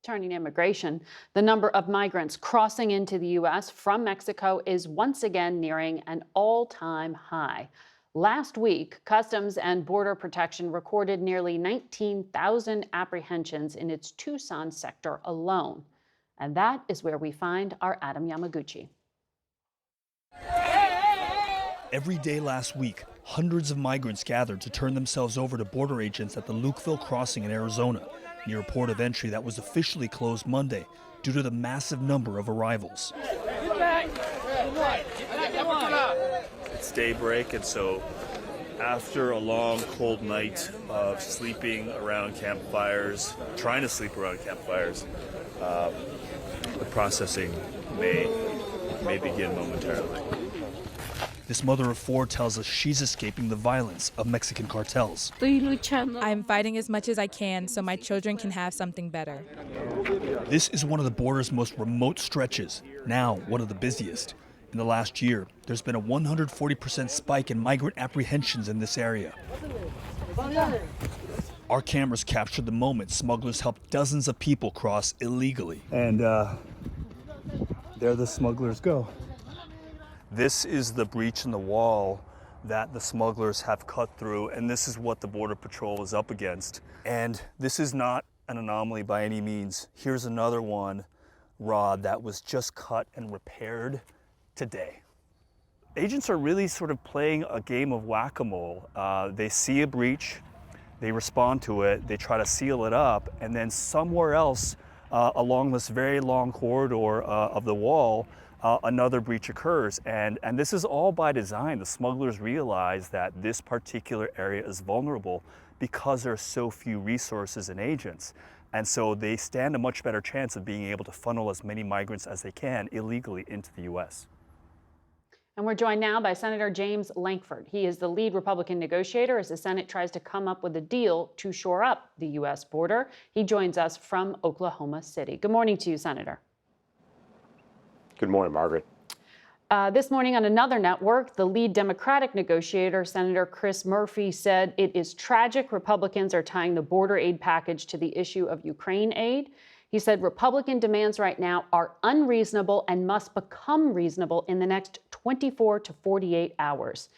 Turning to immigration, the number of migrants crossing into the U.S. from Mexico is once again nearing an all-time high. Last week, Customs and Border Protection recorded nearly 19,000 apprehensions in its Tucson sector alone. And that is where we find our Adam Yamaguchi. Every day last week, hundreds of migrants gathered to turn themselves over to border agents at the Lukeville crossing in Arizona, near a port of entry that was officially closed Monday due to the massive number of arrivals. It's daybreak, and so after a long, cold night of sleeping around campfires, trying to sleep around campfires, the processing may begin momentarily. This mother of four tells us she's escaping the violence of Mexican cartels. I'm fighting as much as I can so my children can have something better. This is one of the border's most remote stretches, now one of the busiest. In the last year, there's been a 140% spike in migrant apprehensions in this area. Our cameras captured the moment smugglers helped dozens of people cross illegally. And there the smugglers go. This is the breach in the wall that the smugglers have cut through, and this is what the Border Patrol is up against. And this is not an anomaly by any means. Here's another one, Rod, that was just cut and repaired today. Agents are really sort of playing a game of whack-a-mole. They see a breach, they respond to it, they try to seal it up, and then somewhere else along this very long corridor of the wall, another breach occurs. And this is all by design. The smugglers realize that this particular area is vulnerable because there are so few resources and agents. And so they stand a much better chance of being able to funnel as many migrants as they can illegally into the U.S. And we're joined now by Senator James Lankford. He is the lead Republican negotiator as the Senate tries to come up with a deal to shore up the U.S. border. He joins us from Oklahoma City. Good morning to you, Senator. Good morning, Margaret. This morning on another network, the lead Democratic negotiator, Senator Chris Murphy, said it is tragic Republicans are tying the border aid package to the issue of Ukraine aid. He said Republican demands right now are unreasonable and must become reasonable in the next 24 to 48 hours.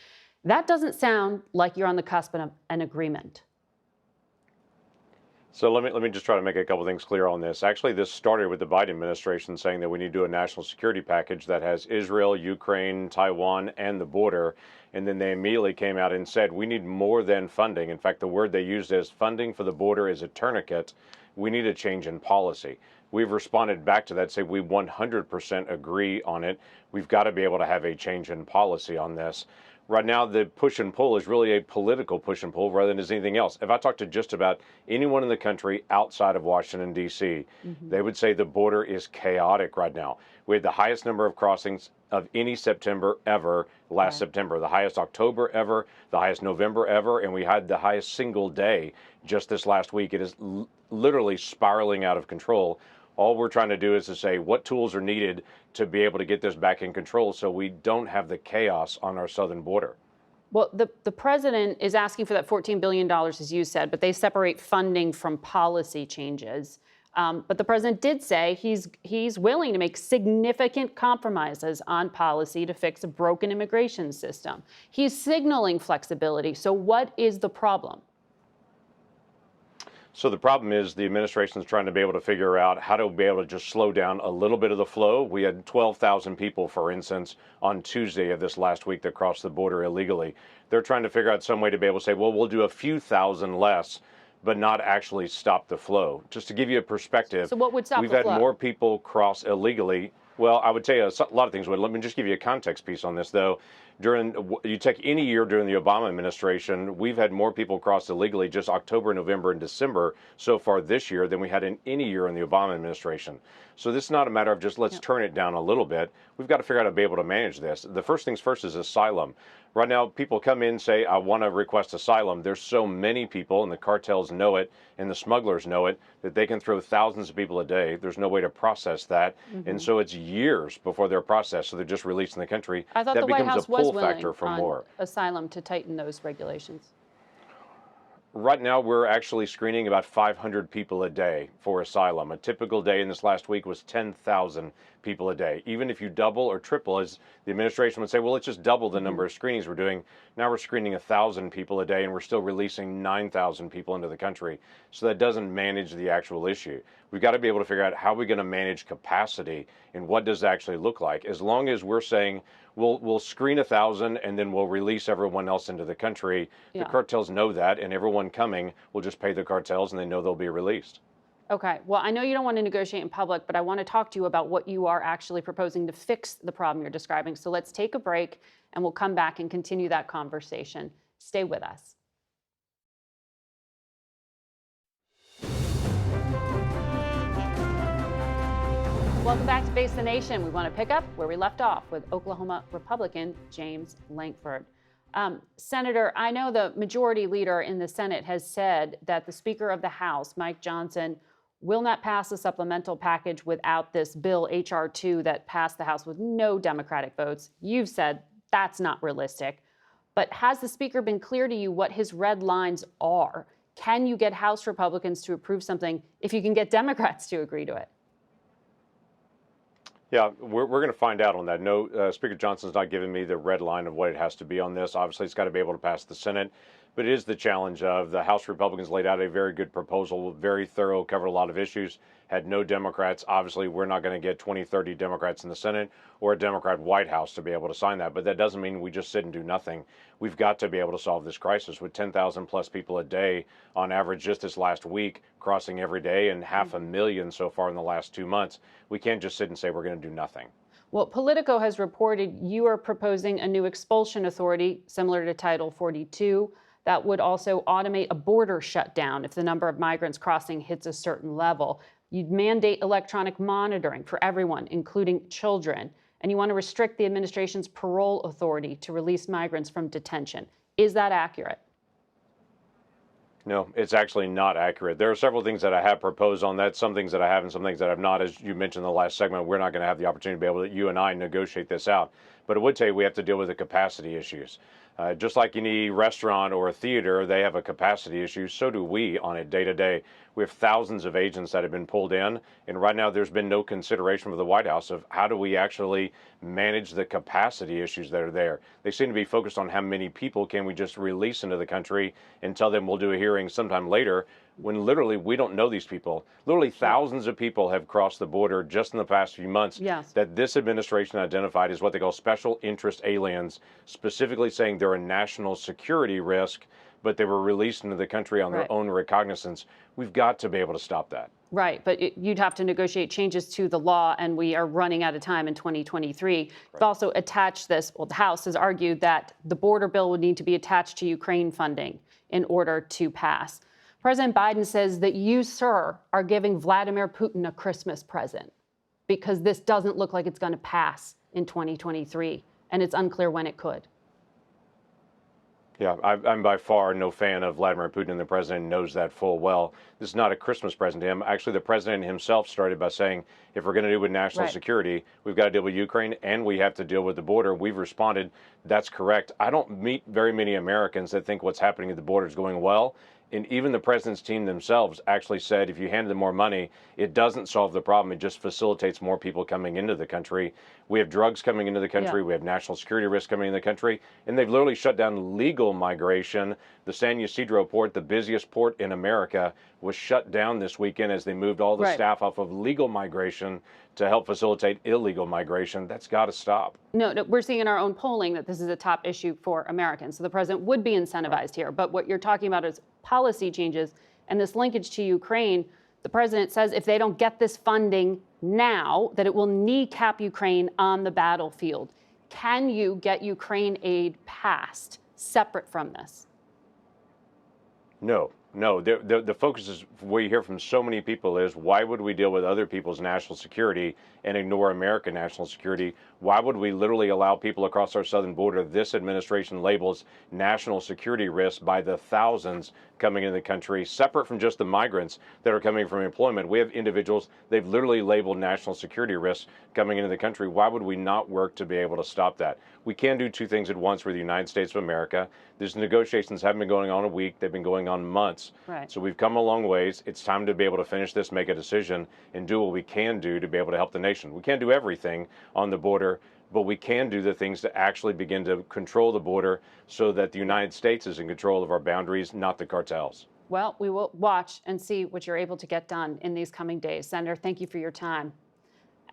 That doesn't sound like you're on the cusp of an agreement. So let me just try to make a couple things clear on this. Actually, this started with the Biden administration saying that we need to do a national security package that has Israel, Ukraine, Taiwan, and the border. And then they immediately came out and said we need more than funding. In fact, the word they used as funding for the border is a tourniquet. We need a change in policy. We've responded back to that, say we 100% agree on it. We've got to be able to have a change in policy on this. Right now, the push and pull is really a political push and pull rather than as anything else. If I talk to just about anyone in the country outside of Washington, D.C., they would say the border is chaotic right now. We had the highest number of crossings of any September ever last September, the highest October ever, the highest November ever, and we had the highest single day just this last week. It is literally spiraling out of control. All we're trying to do is to say what tools are needed to be able to get this back in control so we don't have the chaos on our southern border. Well, the president is asking for that $14 billion, as you said, but they separate funding from policy changes. But the president did say he's willing to make significant compromises on policy to fix a broken immigration system. He's signaling flexibility. So what is the problem? So the problem is the administration is trying to be able to figure out how to be able to just slow down a little bit of the flow. We had 12,000 people, for instance, on Tuesday of this last week that crossed the border illegally. They're trying to figure out some way to be able to say, well, we'll do a few thousand less, but not actually stop the flow. Just to give you a perspective, so what would stop the flow? We've had more people cross illegally. Well, I would tell you a lot of things would. Let me just give you a context piece on this, though. You take any year during the Obama administration, we've had more people cross illegally just October, November, and December so far this year than we had in any year in the Obama administration. So this is not a matter of just let's turn it down a little bit. We've got to figure out how to be able to manage this. The first things first is asylum. Right now, people come in and say, I want to request asylum. There's so many people, and the cartels know it, and the smugglers know it, that they can throw thousands of people a day. There's no way to process that. And so it's years before they're processed, so they're just released in the country. I thought that the White becomes House a pull was willing factor for on more. asylum to tighten those regulations. Right now, we're actually screening about 500 people a day for asylum. A typical day in this last week was 10,000 people a day. Even if you double or triple, as the administration would say, well, let's just double the number of screenings we're doing. Now we're screening 1,000 people a day, and we're still releasing 9,000 people into the country. So that doesn't manage the actual issue. We've got to be able to figure out how we're going to manage capacity and what does it actually look like. As long as we're saying we'll screen 1,000 and then we'll release everyone else into the country. The cartels know that, and everyone coming will just pay the cartels, and they know they'll be released. Okay. Well, I know you don't want to negotiate in public, but I want to talk to you about what you are actually proposing to fix the problem you're describing. So let's take a break, and we'll come back and continue that conversation. Stay with us. Welcome back to Face the Nation. We want to pick up where we left off with Oklahoma Republican James Lankford. Senator, I know the majority leader in the Senate has said that the Speaker of the House, Mike Johnson, will not pass a supplemental package without this bill, H.R. 2, that passed the House with no Democratic votes. You've said that's not realistic. But has the Speaker been clear to you what his red lines are? Can you get House Republicans to approve something if you can get Democrats to agree to it? Yeah, we're going to find out on that. No, Speaker Johnson's not giving me the red line of what it has to be on this. Obviously, it's got to be able to pass the Senate. But it is the challenge of the House Republicans laid out a very good proposal, very thorough, covered a lot of issues, had no Democrats. Obviously, we're not going to get 20, 30 Democrats in the Senate or a Democrat White House to be able to sign that. But that doesn't mean we just sit and do nothing. We've got to be able to solve this crisis with 10,000 plus people a day on average just this last week crossing every day, and 500,000 so far in the last 2 months. We can't just sit and say we're going to do nothing. Well, Politico has reported you are proposing a new expulsion authority similar to Title 42 that would also automate a border shutdown if the number of migrants crossing hits a certain level. You'd mandate electronic monitoring for everyone, including children. And you want to restrict the administration's parole authority to release migrants from detention. Is that accurate? No, it's actually not accurate. There are several things that I have proposed on that, some things that I have and some things that I have not. As you mentioned in the last segment, we're not going to have the opportunity to be able to, you and I, negotiate this out. But I would say we have to deal with the capacity issues. Just like any restaurant or a theater, they have a capacity issue. So do we on it day to day. We have thousands of agents that have been pulled in. And right now, there's been no consideration for the White House of how do we actually manage the capacity issues that are there. They seem to be focused on how many people can we just release into the country and tell them we'll do a hearing sometime later, when literally we don't know these people. Literally thousands of people have crossed the border just in the past few months that this administration identified as what they call special interest aliens, specifically saying they're a national security risk, but they were released into the country on their own recognizance. We've got to be able to stop that. Right, but you'd have to negotiate changes to the law, and we are running out of time in 2023. You've also attached this, well, the House has argued that the border bill would need to be attached to Ukraine funding in order to pass. President Biden says that you, sir, are giving Vladimir Putin a Christmas present because this doesn't look like it's going to pass in 2023, and it's unclear when it could. Yeah, I'm by far no fan of Vladimir Putin, and the president knows that full well. This is not a Christmas present to him. Actually, the president himself started by saying, if we're going to deal with national security, we've got to deal with Ukraine, and we have to deal with the border. We've responded, that's correct. I don't meet very many Americans that think what's happening at the border is going well. And even the president's team themselves actually said if you hand them more money, it doesn't solve the problem. It just facilitates more people coming into the country. We have drugs coming into the country. We have national security risks coming into the country. And they've literally shut down legal migration. The San Ysidro port, the busiest port in America, was shut down this weekend as they moved all the staff off of legal migration to help facilitate illegal migration. That's got to stop. No, we're seeing in our own polling that this is a top issue for Americans. So the president would be incentivized here. But what you're talking about is policy changes and this linkage to Ukraine. The president says if they don't get this funding now, that it will kneecap Ukraine on the battlefield. Can you get Ukraine aid passed separate from this? No. No, the focus is, we hear from so many people, is why would we deal with other people's national security and ignore American national security? Why would we literally allow people across our southern border this administration labels national security risks by the thousands coming into the country, separate from just the migrants that are coming from employment? We have individuals they've literally labeled national security risks coming into the country. Why would we not work to be able to stop that? We can do two things at once. We're the United States of America. These negotiations haven't been going on a week. They've been going on months. Right. So we've come a long ways. It's time to be able to finish this, make a decision, and do what we can do to be able to help the nation. We can't do everything on the border, but we can do the things to actually begin to control the border so that the United States is in control of our boundaries, not the cartels. Well, we will watch and see what you're able to get done in these coming days. Senator, thank you for your time.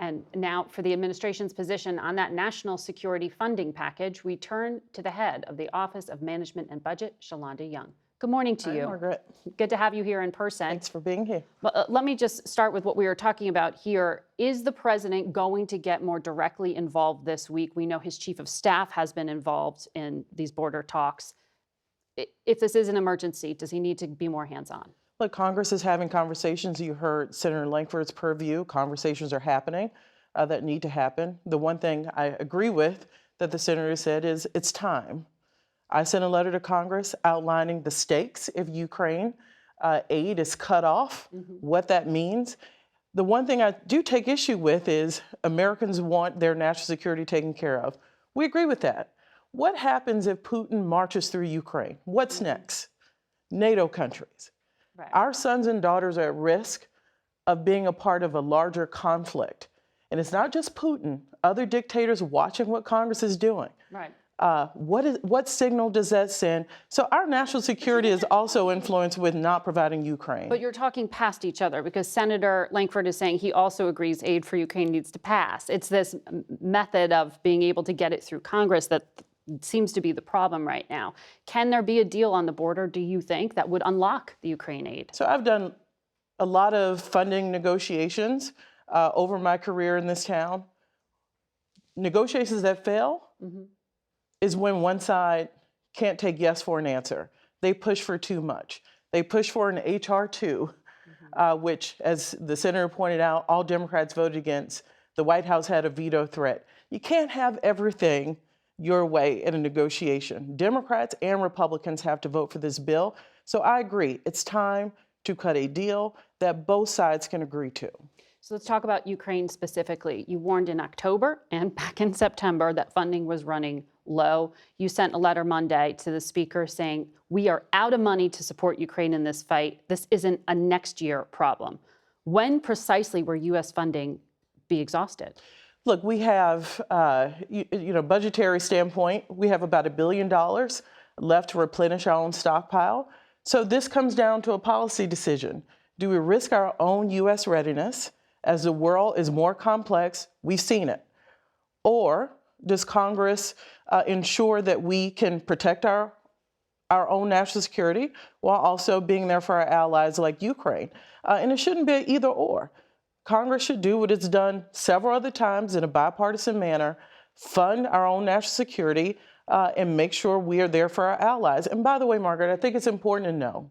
And now for the administration's position on that national security funding package, we turn to the head of the Office of Management and Budget, Shalanda Young. Good morning to you. Hi, Margaret. Good to have you here in person. Thanks for being here. But let me just start with what we were talking about here. Is the president going to get more directly involved this week? We know his chief of staff has been involved in these border talks. If this is an emergency, does he need to be more hands-on? Look, Congress is having conversations. You heard Senator Lankford's purview. Conversations are happening that need to happen. The one thing I agree with that the senator said is it's time. I sent a letter to Congress outlining the stakes if Ukraine aid is cut off, what that means. The one thing I do take issue with is Americans want their national security taken care of. We agree with that. What happens if Putin marches through Ukraine? What's next? NATO countries. Right. Our sons and daughters are at risk of being a part of a larger conflict. And it's not just Putin, other dictators watching what Congress is doing. Right. What signal does that send? So our national security is also influenced with not providing Ukraine. But you're talking past each other because Senator Lankford is saying he also agrees aid for Ukraine needs to pass. It's this method of being able to get it through Congress that seems to be the problem right now. Can there be a deal on the border, do you think, that would unlock the Ukraine aid? So I've done a lot of funding negotiations over my career in this town. Negotiations that fail is when one side can't take yes for an answer. They push for too much. They push for an H.R. 2, which, as the senator pointed out, all Democrats voted against. The White House had a veto threat. You can't have everything your way in a negotiation. Democrats and Republicans have to vote for this bill. So I agree, it's time to cut a deal that both sides can agree to. So let's talk about Ukraine specifically. You warned in October and back in September that funding was running low. You sent a letter Monday to the speaker saying, we are out of money to support Ukraine in this fight. This isn't a next year problem. When precisely will U.S. funding be exhausted? Look, we have, budgetary standpoint, we have about $1 billion left to replenish our own stockpile. So this comes down to a policy decision. Do we risk our own U.S. readiness as the world is more complex? We've seen it. Or does Congress ensure that we can protect our own national security while also being there for our allies like Ukraine? And it shouldn't be either or. Congress should do what it's done several other times in a bipartisan manner, fund our own national security, and make sure we are there for our allies. And by the way, Margaret, I think it's important to know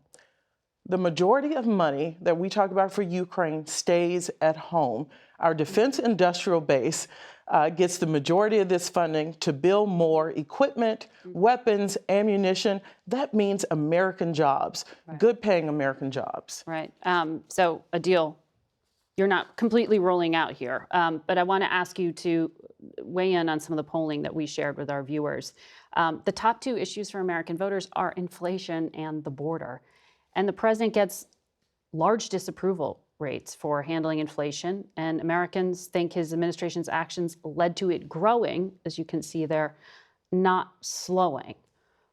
the majority of money that we talk about for Ukraine stays at home. Our defense industrial base gets the majority of this funding to build more equipment, weapons, ammunition. That means American jobs, good paying American jobs. Right. So a deal you're not completely rolling out here. But I want to ask you to weigh in on some of the polling that we shared with our viewers. The top two issues for American voters are inflation and the border. And the president gets large disapproval rates for handling inflation. And Americans think his administration's actions led to it growing, as you can see there, not slowing.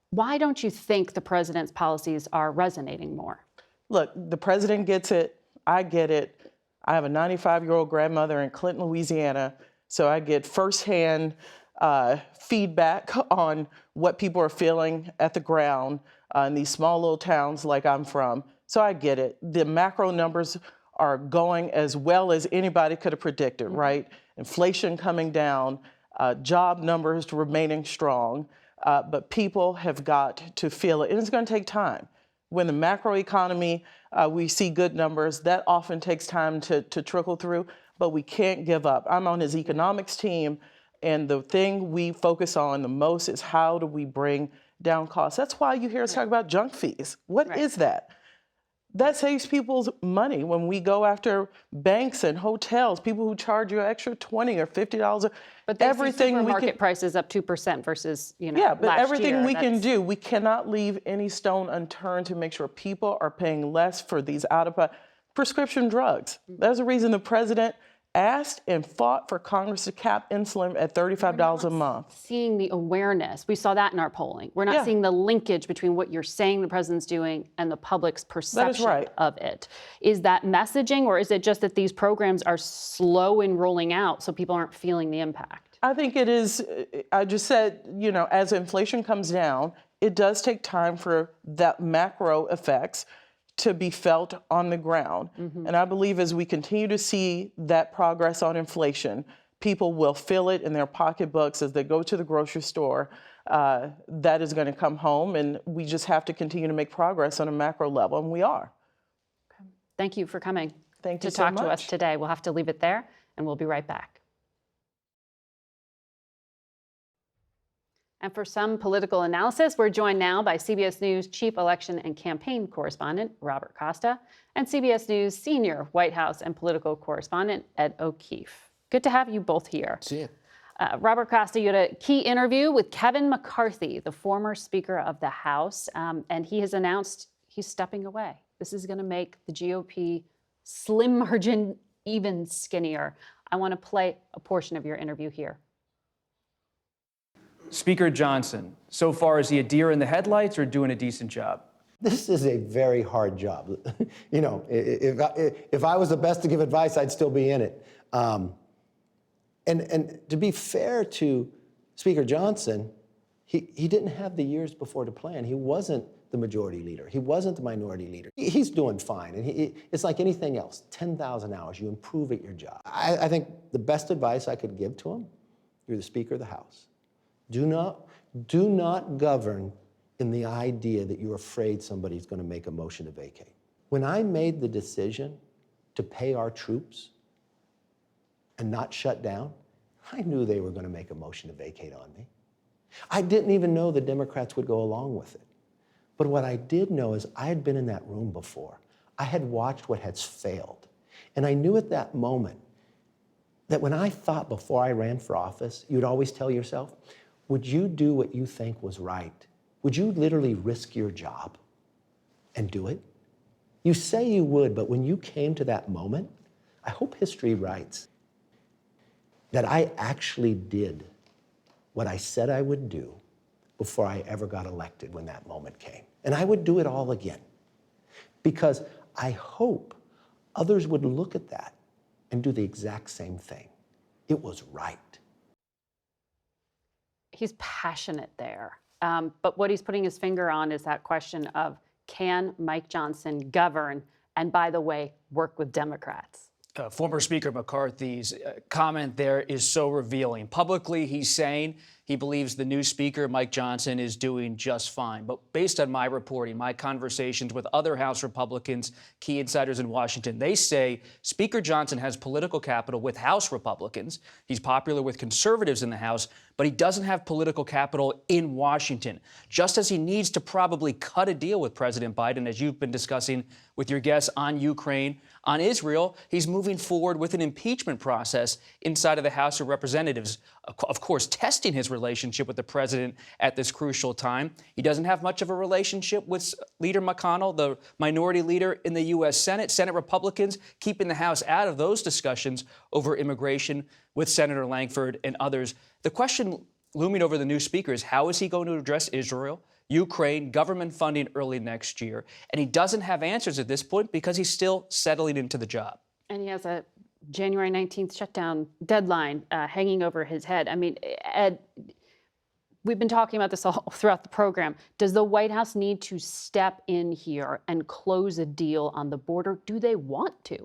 Why don't you think the president's policies are resonating more? Look, the president gets it. I get it. I have a 95-year-old grandmother in Clinton, Louisiana, so I get firsthand feedback on what people are feeling at the ground in these small little towns like I'm from. So I get it. The macro numbers are going as well as anybody could have predicted, right? Inflation coming down, job numbers remaining strong, but people have got to feel it, and it's going to take time. when the macroeconomy, we see good numbers, that often takes time to trickle through, but we can't give up. I'm on his economics team, and the thing we focus on the most is how do we bring down costs. That's why you hear us talk about junk fees. What is that? That saves people's money when we go after banks and hotels, people who charge you an extra $20 or $50. But they everything see we supermarket can, prices up 2% versus, yeah, but last everything year, we can do, we cannot leave any stone unturned to make sure people are paying less for these out-of-pocket prescription drugs. There's a reason the president asked and fought for Congress to cap insulin at $35 a month. Seeing the awareness, we saw that in our polling. We're not seeing the linkage between what you're saying the president's doing and the public's perception of it. Is that messaging, or is it just that these programs are slow in rolling out so people aren't feeling the impact? I think it is. I just said, as inflation comes down, it does take time for that macro effects to be felt on the ground. And I believe as we continue to see that progress on inflation, people will feel it in their pocketbooks as they go to the grocery store. That is going to come home, and we just have to continue to make progress on a macro level, and we are. Okay. Thank you for coming to talk to us today. We'll have to leave it there, and we'll be right back. And for some political analysis, we're joined now by CBS News Chief Election and Campaign Correspondent Robert Costa and CBS News Senior White House and Political Correspondent Ed O'Keefe. Good to have you both here. See you. Robert Costa, you had a key interview with Kevin McCarthy, the former Speaker of the House, and he has announced he's stepping away. This is going to make the GOP slim margin even skinnier. I want to play a portion of your interview here. Speaker Johnson, so far, is he a deer in the headlights or doing a decent job? This is a very hard job. If I was the best to give advice, I'd still be in it. And to be fair to Speaker Johnson, he didn't have the years before to plan. He wasn't the majority leader. He wasn't the minority leader. He's doing fine. And it's like anything else, 10,000 hours, you improve at your job. I think the best advice I could give to him, you're the Speaker of the House. Do not govern in the idea that you're afraid somebody's going to make a motion to vacate. When I made the decision to pay our troops and not shut down, I knew they were going to make a motion to vacate on me. I didn't even know the Democrats would go along with it. But what I did know is I had been in that room before. I had watched what has failed. And I knew at that moment that when I thought before I ran for office, you'd always tell yourself, would you do what you think was right? Would you literally risk your job and do it? You say you would, but when you came to that moment, I hope history writes that I actually did what I said I would do before I ever got elected when that moment came. And I would do it all again, because I hope others would look at that and do the exact same thing. It was right. He's passionate there. But what he's putting his finger on is that question of, can Mike Johnson govern and, by the way, work with Democrats? Former Speaker McCarthy's comment there is so revealing. Publicly, he's saying he believes the new Speaker, Mike Johnson, is doing just fine. But based on my reporting, my conversations with other House Republicans, key insiders in Washington, they say Speaker Johnson has political capital with House Republicans. He's popular with conservatives in the House, but he doesn't have political capital in Washington, just as he needs to probably cut a deal with President Biden, as you've been discussing with your guests on Ukraine, on Israel. He's moving forward with an impeachment process inside of the House of Representatives, of course, testing his relationship with the president at this crucial time. He doesn't have much of a relationship with Leader McConnell, the minority leader in the U.S. Senate. Senate Republicans keeping the House out of those discussions over immigration with Senator Lankford and others. The question looming over the new speaker is, how is he going to address Israel, Ukraine, government funding early next year? And he doesn't have answers at this point because he's still settling into the job. And he has a January 19th shutdown deadline hanging over his head. I mean, Ed, we've been talking about this all throughout the program. Does the White House need to step in here and close a deal on the border? Do they want to?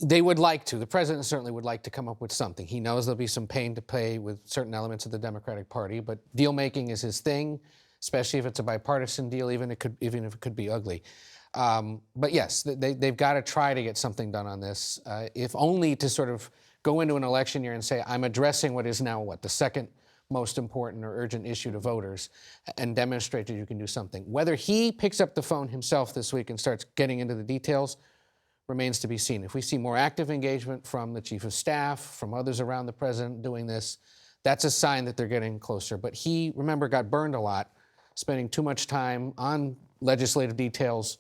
They would like to. The president certainly would like to come up with something. He knows there'll be some pain to pay with certain elements of the Democratic Party, but deal making is his thing. especially if it's a bipartisan deal, even if it could be ugly. But yes, they've got to try to get something done on this, if only to sort of go into an election year and say, I'm addressing what is now, the second most important or urgent issue to voters, and demonstrate that you can do something. Whether he picks up the phone himself this week and starts getting into the details remains to be seen. If we see more active engagement from the chief of staff, from others around the president doing this, that's a sign that they're getting closer. But he, remember, got burned a lot, spending too much time on legislative details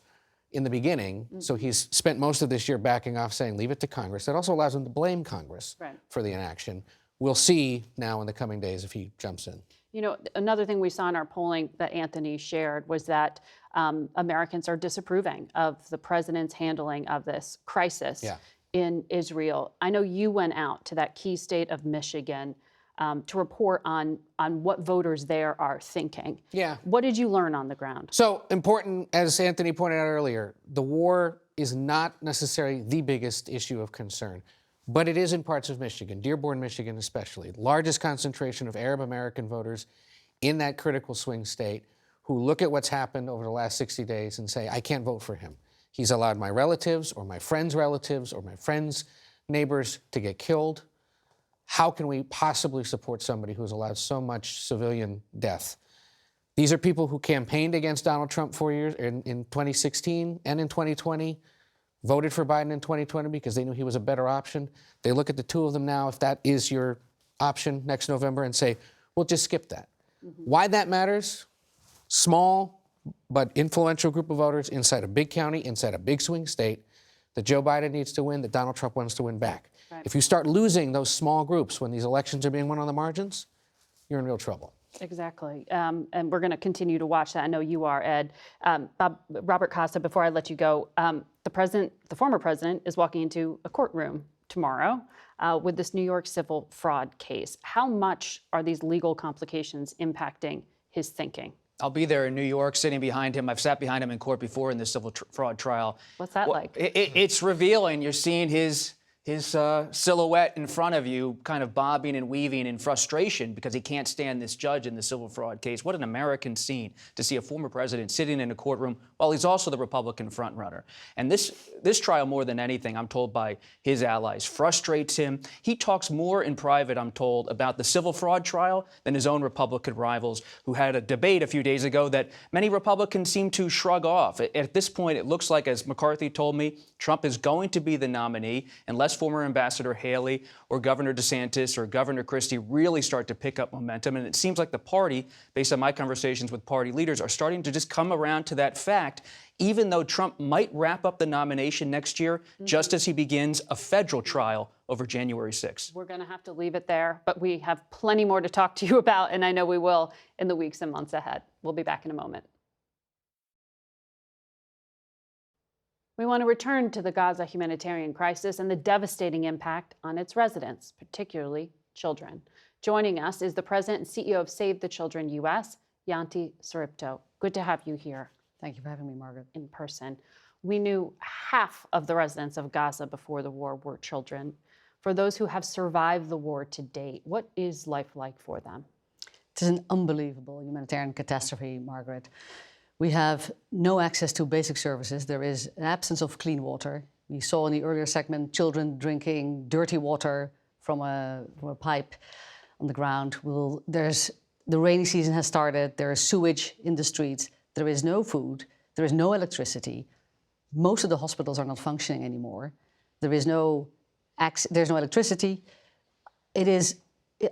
in the beginning. So he's spent most of this year backing off, saying, leave it to Congress. That also allows him to blame Congress for the inaction. We'll see now in the coming days if he jumps in. You know, another thing we saw in our polling that Anthony shared was that Americans are disapproving of the president's handling of this crisis in Israel. I know you went out to that key state of Michigan to report on what voters there are thinking. Yeah. What did you learn on the ground? So important, as Anthony pointed out earlier, the war is not necessarily the biggest issue of concern, but it is in parts of Michigan, Dearborn, Michigan especially, largest concentration of Arab American voters in that critical swing state who look at what's happened over the last 60 days and say, I can't vote for him. He's allowed my relatives or my friends' relatives or my friends' neighbors to get killed. How can we possibly support somebody who's allowed so much civilian death? These are people who campaigned against Donald Trump 4 years in 2016 and in 2020, voted for Biden in 2020 because they knew he was a better option. They look at the two of them now, if that is your option next November, and say, we'll just skip that. Why that matters? Small but influential group of voters inside a big county, inside a big swing state, that Joe Biden needs to win, that Donald Trump wants to win back. If you start losing those small groups when these elections are being won on the margins, you're in real trouble. Exactly. And we're going to continue to watch that. I know you are, Ed. Robert Costa, before I let you go, the former president, is walking into a courtroom tomorrow with this New York civil fraud case. How much are these legal complications impacting his thinking? I'll be there in New York, sitting behind him. I've sat behind him in court before in this civil fraud trial. What's that like? It's revealing. You're seeing his silhouette in front of you, kind of bobbing and weaving in frustration because he can't stand this judge in the civil fraud case. What an American scene to see a former president sitting in a courtroom while he's also the Republican frontrunner. And this trial, more than anything, I'm told by his allies, frustrates him. He talks more in private, I'm told, about the civil fraud trial than his own Republican rivals, who had a debate a few days ago that many Republicans seem to shrug off. At this point, it looks like, as McCarthy told me, Trump is going to be the nominee unless former Ambassador Haley or Governor DeSantis or Governor Christie really start to pick up momentum. And it seems like the party, based on my conversations with party leaders, are starting to just come around to that fact, even though Trump might wrap up the nomination next year, just as he begins a federal trial over January 6th. We're going to have to leave it there, but we have plenty more to talk to you about, and I know we will in the weeks and months ahead. We'll be back in a moment. We want to return to the Gaza humanitarian crisis and the devastating impact on its residents, particularly children. Joining us is the president and CEO of Save the Children US, Janti Soeripto. Good to have you here. Thank you for having me, Margaret. In person. We knew half of the residents of Gaza before the war were children. For those who have survived the war to date, what is life like for them? It is an unbelievable humanitarian catastrophe, Margaret. We have no access to basic services. There is an absence of clean water. We saw in the earlier segment children drinking dirty water from a pipe on the ground. The rainy season has started. There is sewage in the streets. There is no food. There is no electricity. Most of the hospitals are not functioning anymore. There's no electricity. It is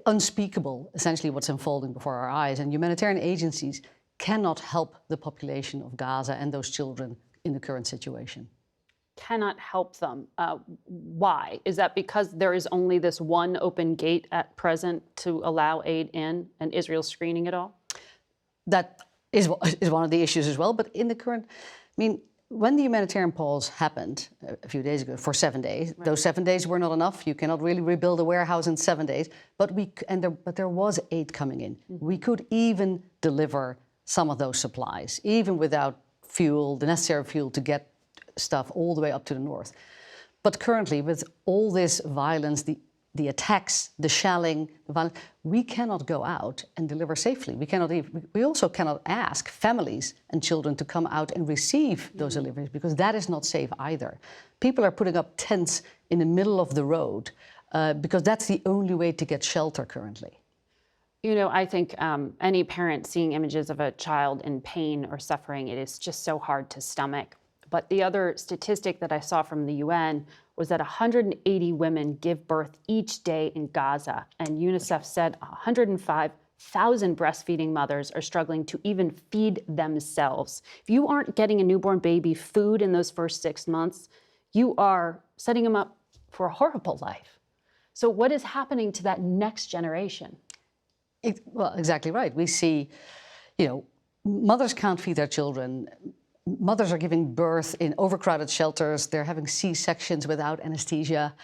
unspeakable, essentially, what's unfolding before our eyes. And humanitarian agencies cannot help the population of Gaza and those children in the current situation. Cannot help them. Why? Is that because there is only this one open gate at present to allow aid in, and Israel's screening it all? That is one of the issues as well. But in the current, when the humanitarian pause happened a few days ago for 7 days, those 7 days were not enough. You cannot really rebuild a warehouse in 7 days. But there was aid coming in. We could even deliver some of those supplies, even without fuel, the necessary fuel to get stuff all the way up to the north. But currently, with all this violence, the the attacks, the shelling, the violence, we cannot go out and deliver safely. We also cannot ask families and children to come out and receive those deliveries, because that is not safe either. People are putting up tents in the middle of the road because that's the only way to get shelter currently. You know, I think any parent seeing images of a child in pain or suffering, it is just so hard to stomach. But the other statistic that I saw from the UN was that 180 women give birth each day in Gaza. And UNICEF said 105,000 breastfeeding mothers are struggling to even feed themselves. If you aren't getting a newborn baby food in those first 6 months, you are setting them up for a horrible life. So what is happening to that next generation? Well, exactly right. We see, mothers can't feed their children. Mothers are giving birth in overcrowded shelters. They're having C-sections without anesthesia.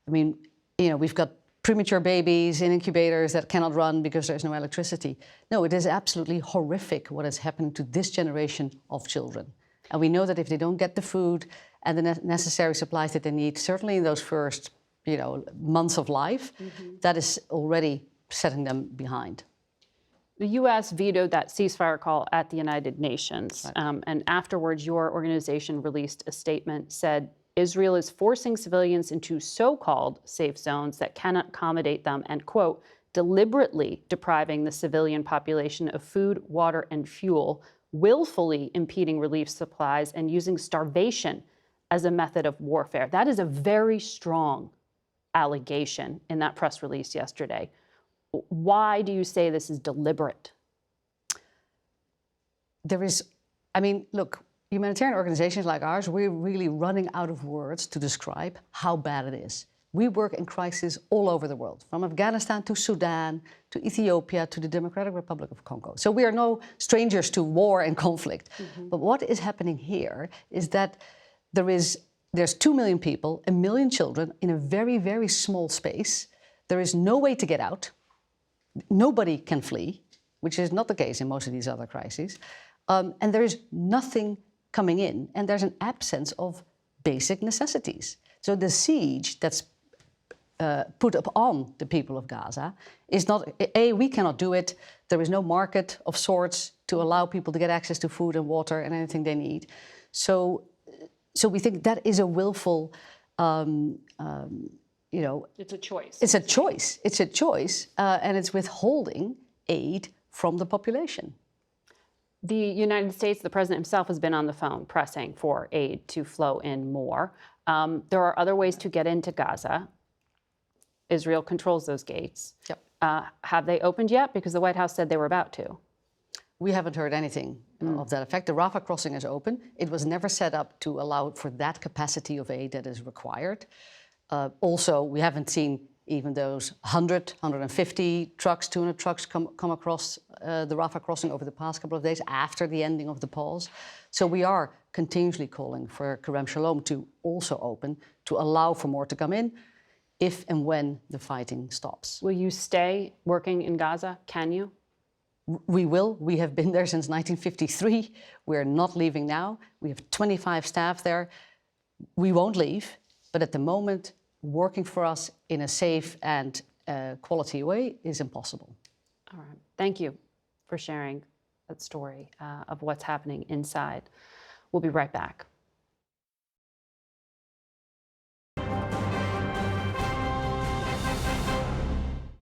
I mean, we've got premature babies in incubators that cannot run because there's no electricity. No, it is absolutely horrific what is happening to this generation of children. And we know that if they don't get the food and the necessary supplies that they need, certainly in those first, months of life, that is already setting them behind. The U.S. vetoed that ceasefire call at the United Nations. Right. And afterwards, your organization released a statement, said Israel is forcing civilians into so-called safe zones that cannot accommodate them and, quote, deliberately depriving the civilian population of food, water, and fuel, willfully impeding relief supplies, and using starvation as a method of warfare. That is a very strong allegation in that press release yesterday. Why do you say this is deliberate? Look, humanitarian organizations like ours, we're really running out of words to describe how bad it is. We work in crises all over the world, from Afghanistan to Sudan, to Ethiopia, to the Democratic Republic of Congo. So we are no strangers to war and conflict. But what is happening here is that there's 2 million people, 1 million children in a very, very small space. There is no way to get out. Nobody can flee, which is not the case in most of these other crises. And there is nothing coming in, and there's an absence of basic necessities. So the siege that's put upon the people of Gaza is not, we cannot do it. There is no market of sorts to allow people to get access to food and water and anything they need. So we think that is a willful, It's a choice. It's a choice. It's a choice, and it's withholding aid from the population. The United States, the president himself has been on the phone pressing for aid to flow in more. There are other ways to get into Gaza. Israel controls those gates. Yep. Have they opened yet? Because the White House said they were about to. We haven't heard anything of that effect. The Rafah crossing is open. It was never set up to allow for that capacity of aid that is required. Also, we haven't seen even those 100, 150 trucks, 200 trucks come across the Rafah crossing over the past couple of days after the ending of the pause. So we are continuously calling for Kerem Shalom to also open, to allow for more to come in, if and when the fighting stops. Will you stay working in Gaza? Can you? We will. We have been there since 1953. We're not leaving now. We have 25 staff there. We won't leave, but at the moment, working for us in a safe and quality way is impossible. All right. Thank you for sharing that story of what's happening inside. We'll be right back.